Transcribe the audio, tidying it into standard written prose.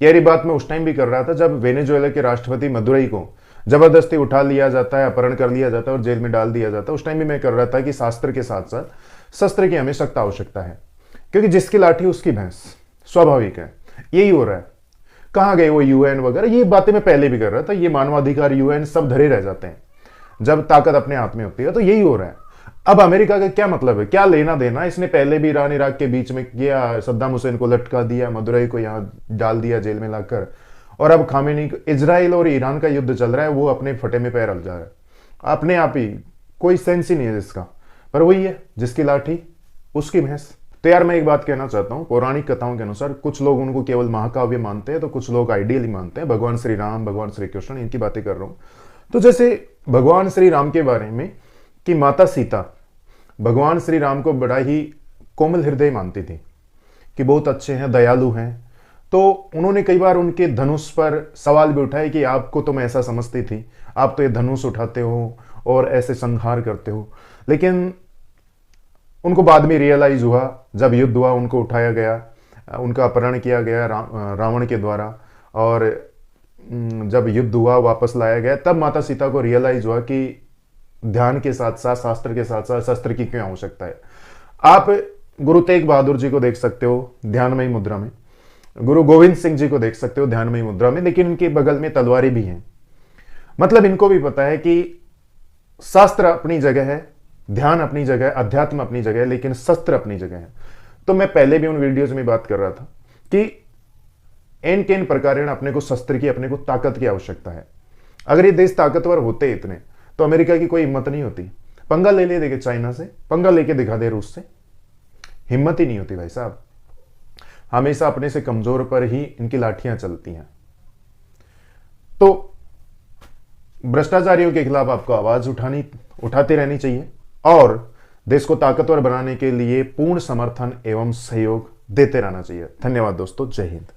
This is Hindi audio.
यही बात मैं उस टाइम भी कर रहा था जब वेनेजुएला के राष्ट्रपति मदुरई को जबरदस्ती उठा लिया जाता है, अपहरण कर लिया जाता है और जेल में डाल दिया जाता है। उस टाइम भी मैं कर रहा था कि शास्त्र के साथ साथ शस्त्र की हमें सख्त आवश्यकता है, क्योंकि जिसकी लाठी उसकी भैंस, स्वाभाविक है। यही हो रहा है। कहां गए वो यूएन वगैरह, ये बातें मैं पहले भी कर रहा था। ये मानवाधिकार यूएन सब धरे रह जाते हैं जब ताकत अपने हाथ में होती है। तो यही हो रहा है। अब अमेरिका का क्या मतलब है, क्या लेना देना? इसने पहले भी ईरान इराक के बीच में किया, सद्दाम हुसैन को लटका दिया, मदुरई को यहां डाल दिया जेल में लाकर, और अब खामेनी, इजराइल और ईरान का युद्ध चल रहा है, वो अपने फटे में पैर हल जा रहा है अपने आप ही। कोई सेंस ही नहीं है इसका। पर वही है, जिसकी लाठी उसकी भैंस। तो यार मैं एक बात कहना चाहता हूं, पौराणिक कथाओं के अनुसार कुछ लोग उनको केवल महाकाव्य मानते हैं, तो कुछ लोग आइडियली मानते हैं। भगवान श्री राम, भगवान श्री कृष्ण, इनकी बातें कर रहा हूं। तो जैसे भगवान श्री राम के बारे में कि माता सीता भगवान श्री राम को बड़ा ही कोमल हृदय मानती थी, कि बहुत अच्छे हैं, दयालु हैं। तो उन्होंने कई बार उनके धनुष पर सवाल भी उठाए कि आपको तो मैं ऐसा समझती थी, आप तो ये धनुष उठाते हो और ऐसे संहार करते हो। लेकिन उनको बाद में रियलाइज हुआ, जब युद्ध हुआ, उनको उठाया गया, उनका अपहरण किया गया रावण के द्वारा, और जब युद्ध हुआ वापस लाया गया, तब माता सीता को रियलाइज हुआ कि ध्यान के साथ साथ, शास्त्र के साथ साथ शस्त्र की क्यों आवश्यकता है। आप गुरु तेग बहादुर जी को देख सकते हो ध्यानमयी मुद्रा में, गुरु गोविंद सिंह जी को देख सकते हो ध्यानमयी मुद्रा में, लेकिन इनके बगल में तलवारें भी हैं। मतलब इनको भी पता है कि शास्त्र अपनी जगह है, ध्यान अपनी जगह है, अध्यात्म अपनी जगह है, लेकिन शस्त्र अपनी जगह है। तो मैं पहले भी उन वीडियोज में बात कर रहा था कि इन किन प्रकार अपने को शस्त्र की, अपने को ताकत की आवश्यकता है। अगर ये देश ताकतवर होते इतने, तो अमेरिका की कोई हिम्मत नहीं होती। पंगा ले ले देखे चाइना से, पंगा लेके दिखा दे रूस से, हिम्मत ही नहीं होती भाई साहब। हमेशा अपने से कमजोर पर ही इनकी लाठियां चलती हैं। तो भ्रष्टाचारियों के खिलाफ आपको आवाज उठाते रहनी चाहिए, और देश को ताकतवर बनाने के लिए पूर्ण समर्थन एवं सहयोग देते रहना चाहिए। धन्यवाद दोस्तों, जय हिंद।